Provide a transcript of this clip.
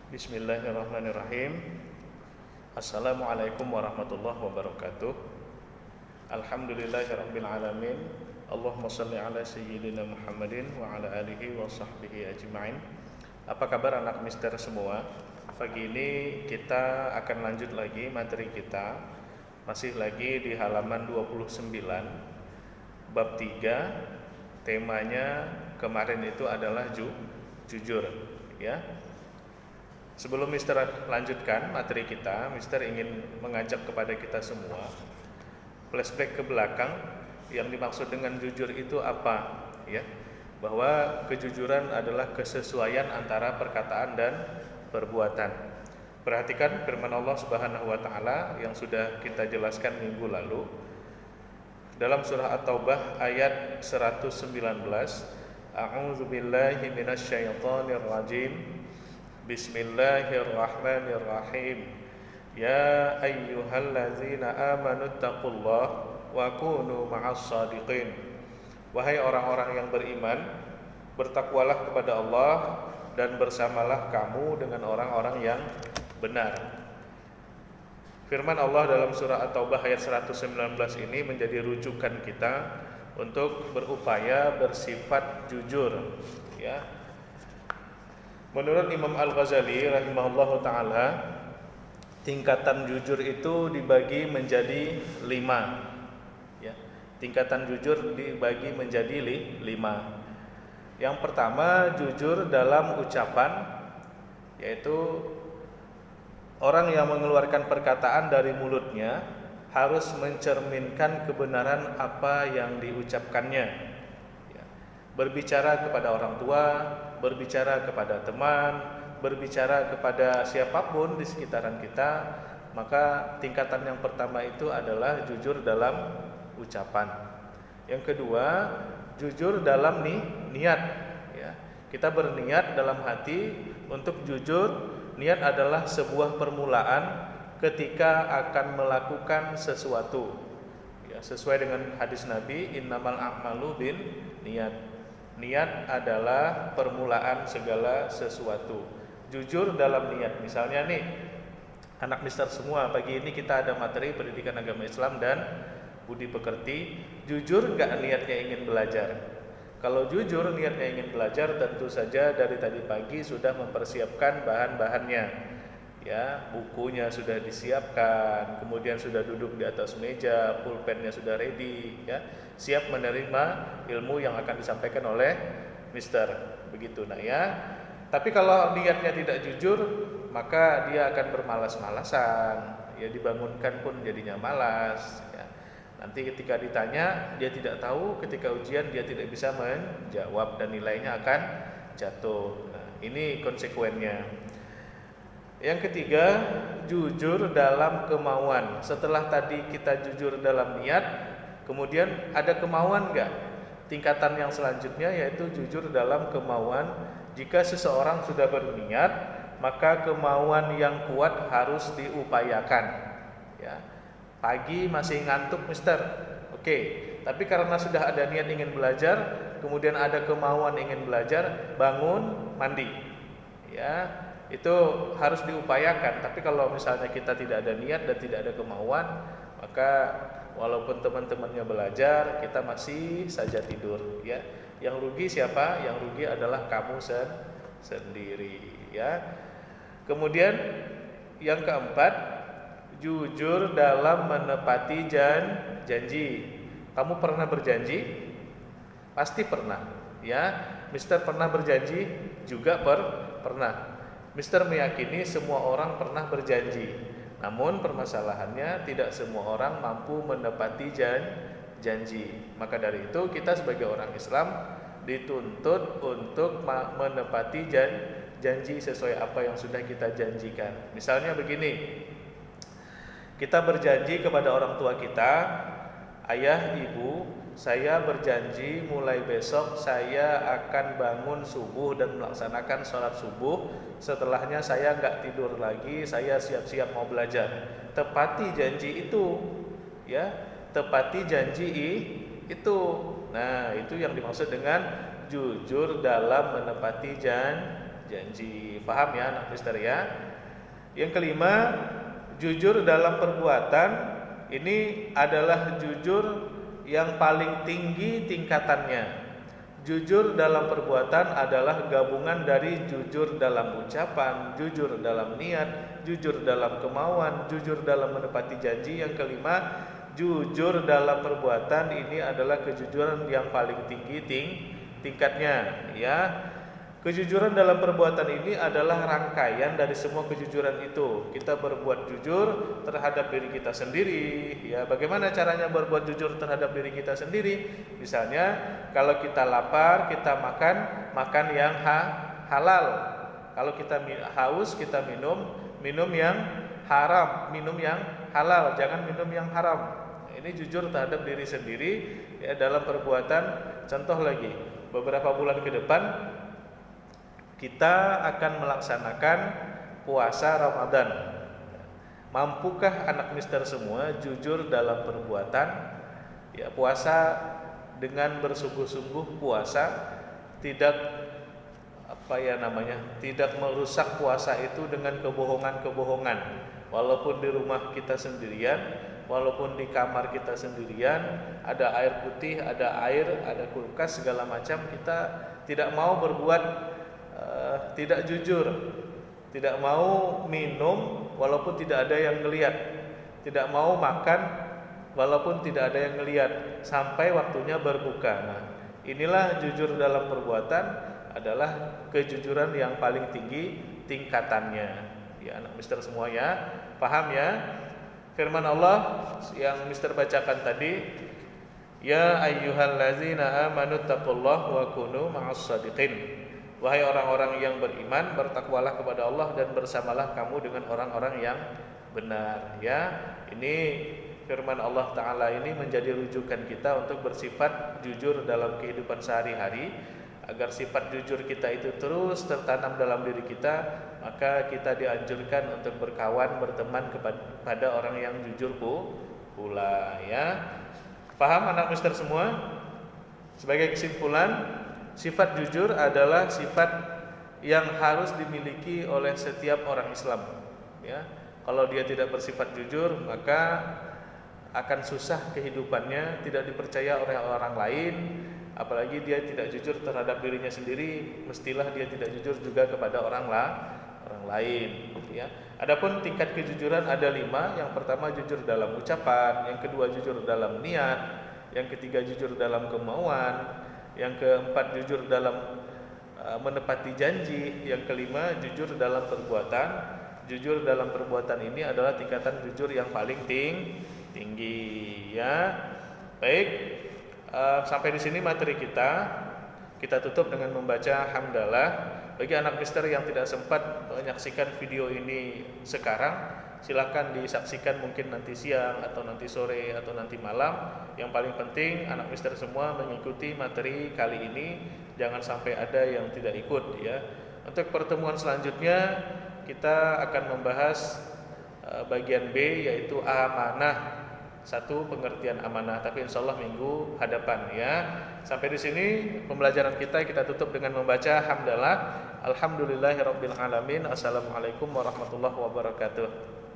Bismillahirrahmanirrahim. Assalamualaikum warahmatullahi wabarakatuh. Alhamdulillahirabbil alamin. Allahumma shalli ala sayyidina Muhammadin wa ala alihi wa sahbihi ajma'in. Apa kabar anak mister semua? Pagi ini kita akan lanjut lagi materi kita. Masih lagi di halaman 29 bab 3. Temanya kemarin itu adalah jujur, ya. Sebelum Mister lanjutkan materi kita, Mister ingin mengajak kepada kita semua flashback ke belakang. Yang dimaksud dengan jujur itu apa, ya? Bahwa kejujuran adalah kesesuaian antara perkataan dan perbuatan. Perhatikan firman Allah Subhanahu wa taala yang sudah kita jelaskan minggu lalu dalam surah At-Taubah ayat 119. A'udzubillahi minasyaitonir rajim. Bismillahirrahmanirrahim. Ya ayyuhallazina amanu taqullaha wa kunu ma'as shadiqin. Wahai orang-orang yang beriman, bertakwalah kepada Allah dan bersamalah kamu dengan orang-orang yang benar. Firman Allah dalam surah At-Taubah ayat 119 ini menjadi rujukan kita untuk berupaya bersifat jujur, ya. Menurut Imam Al-Ghazali rahimahullahu ta'ala, tingkatan jujur itu dibagi menjadi 5, ya. Tingkatan jujur dibagi menjadi 5. Yang pertama, jujur dalam ucapan, yaitu orang yang mengeluarkan perkataan dari mulutnya harus mencerminkan kebenaran apa yang diucapkannya, ya. Berbicara kepada orang tua, berbicara kepada teman, berbicara kepada siapapun di sekitaran kita, maka tingkatan yang pertama itu adalah jujur dalam ucapan. Yang kedua, jujur dalam niat, ya. Kita berniat dalam hati untuk jujur. Niat adalah sebuah permulaan ketika akan melakukan sesuatu, ya, sesuai dengan hadis Nabi, innamal a'malu bin niat. Niat adalah permulaan segala sesuatu. Jujur dalam niat. Misalnya nih, anak mister semua, pagi ini kita ada materi pendidikan agama Islam dan budi pekerti. Jujur gak niatnya ingin belajar? Kalau jujur niatnya ingin belajar, tentu saja dari tadi pagi sudah mempersiapkan bahan-bahannya, ya. Bukunya sudah disiapkan, kemudian sudah duduk di atas meja, pulpennya sudah ready, ya. Siap menerima ilmu yang akan disampaikan oleh Mister, begitu, nah, ya. Tapi kalau niatnya tidak jujur, maka dia akan bermalas-malasan, ya. Dibangunkan pun jadinya malas, ya. Nanti ketika ditanya dia tidak tahu, ketika ujian dia tidak bisa menjawab dan nilainya akan jatuh. Nah, ini konsekuennya. Yang ketiga, jujur dalam kemauan. Setelah tadi kita jujur dalam niat, kemudian ada kemauan enggak? Tingkatan yang selanjutnya yaitu jujur dalam kemauan. Jika seseorang sudah berniat, maka kemauan yang kuat harus diupayakan, ya. Pagi masih ngantuk, Mister. Oke, tapi karena sudah ada niat ingin belajar, kemudian ada kemauan ingin belajar, bangun, mandi, ya. Itu harus diupayakan. Tapi kalau misalnya kita tidak ada niat dan tidak ada kemauan, maka walaupun teman-temannya belajar, kita masih saja tidur, ya. Yang rugi siapa? Yang rugi adalah kamu sendiri, ya. Kemudian yang keempat, jujur dalam menepati janji. Kamu pernah berjanji? Pasti pernah, ya. Mister pernah berjanji juga pernah. Mister meyakini semua orang pernah berjanji. Namun permasalahannya tidak semua orang mampu menepati janji. Maka dari itu kita sebagai orang Islam dituntut untuk menepati janji sesuai apa yang sudah kita janjikan. Misalnya begini, kita berjanji kepada orang tua kita, ayah, ibu, saya berjanji mulai besok saya akan bangun subuh dan melaksanakan sholat subuh. Setelahnya saya nggak tidur lagi, saya siap-siap mau belajar. Tepati janji itu, ya. Tepati janji itu. Nah, itu yang dimaksud dengan jujur dalam menepati janji. Paham ya anak mister ya? Yang kelima, jujur dalam perbuatan ini adalah jujur yang paling tinggi tingkatannya. Jujur dalam perbuatan adalah gabungan dari jujur dalam ucapan, jujur dalam niat, jujur dalam kemauan, jujur dalam menepati janji. Yang kelima, jujur dalam perbuatan ini adalah kejujuran yang paling tinggi tingkatnya ya. Kejujuran dalam perbuatan ini adalah rangkaian dari semua kejujuran itu. Kita berbuat jujur terhadap diri kita sendiri ya. Bagaimana caranya berbuat jujur terhadap diri kita sendiri? Misalnya kalau kita lapar, kita makan yang halal. Kalau kita haus, kita minum yang haram, minum yang halal, jangan minum yang haram. Ini jujur terhadap diri sendiri ya dalam perbuatan. Contoh lagi, beberapa bulan ke depan kita akan melaksanakan puasa Ramadan. Mampukah anak mister semua jujur dalam perbuatan? Ya, puasa dengan bersungguh-sungguh puasa, tidak tidak merusak puasa itu dengan kebohongan-kebohongan. Walaupun di rumah kita sendirian, walaupun di kamar kita sendirian, ada air putih, ada air, ada kulkas segala macam, kita tidak mau berbuat tidak jujur, tidak mau minum walaupun tidak ada yang ngelihat, tidak mau makan walaupun tidak ada yang ngelihat sampai waktunya berbuka. Nah, inilah jujur dalam perbuatan adalah kejujuran yang paling tinggi tingkatannya. Ya anak mister semua ya, paham ya? Firman Allah yang mister bacakan tadi, ya ayyuhallazina amanu taqullaha wa kunu ma'as shadiqin. Wahai orang-orang yang beriman, bertakwalah kepada Allah dan bersamalah kamu dengan orang-orang yang benar. Ya, ini firman Allah Ta'ala ini menjadi rujukan kita untuk bersifat jujur dalam kehidupan sehari-hari. Agar sifat jujur kita itu terus tertanam dalam diri kita, maka kita dianjurkan untuk berkawan, berteman kepada orang yang jujur pula. Ya, paham anak mister semua? Sebagai kesimpulan, sifat jujur adalah sifat yang harus dimiliki oleh setiap orang Islam. Ya, kalau dia tidak bersifat jujur, maka akan susah kehidupannya, tidak dipercaya oleh orang lain. Apalagi dia tidak jujur terhadap dirinya sendiri, mestilah dia tidak jujur juga kepada orang lain. Ya. Adapun tingkat kejujuran ada 5. Yang pertama jujur dalam ucapan, yang kedua jujur dalam niat, yang ketiga jujur dalam kemauan, yang keempat jujur dalam menepati janji, yang kelima jujur dalam perbuatan. Jujur dalam perbuatan ini adalah tingkatan jujur yang paling tinggi. Ya, baik. Sampai di sini materi kita tutup dengan membaca hamdalah. Bagi anak mister yang tidak sempat menyaksikan video ini sekarang, silakan disaksikan mungkin nanti siang atau nanti sore atau nanti malam. Yang paling penting anak mister semua mengikuti materi kali ini, jangan sampai ada yang tidak ikut ya. Untuk pertemuan selanjutnya kita akan membahas bagian B, yaitu amanah. Satu, pengertian amanah, tapi insya Allah minggu hadapan ya. Sampai di sini pembelajaran kita tutup dengan membaca hamdalah. Alhamdulillahirabbil alamin. Assalamualaikum warahmatullahi wabarakatuh.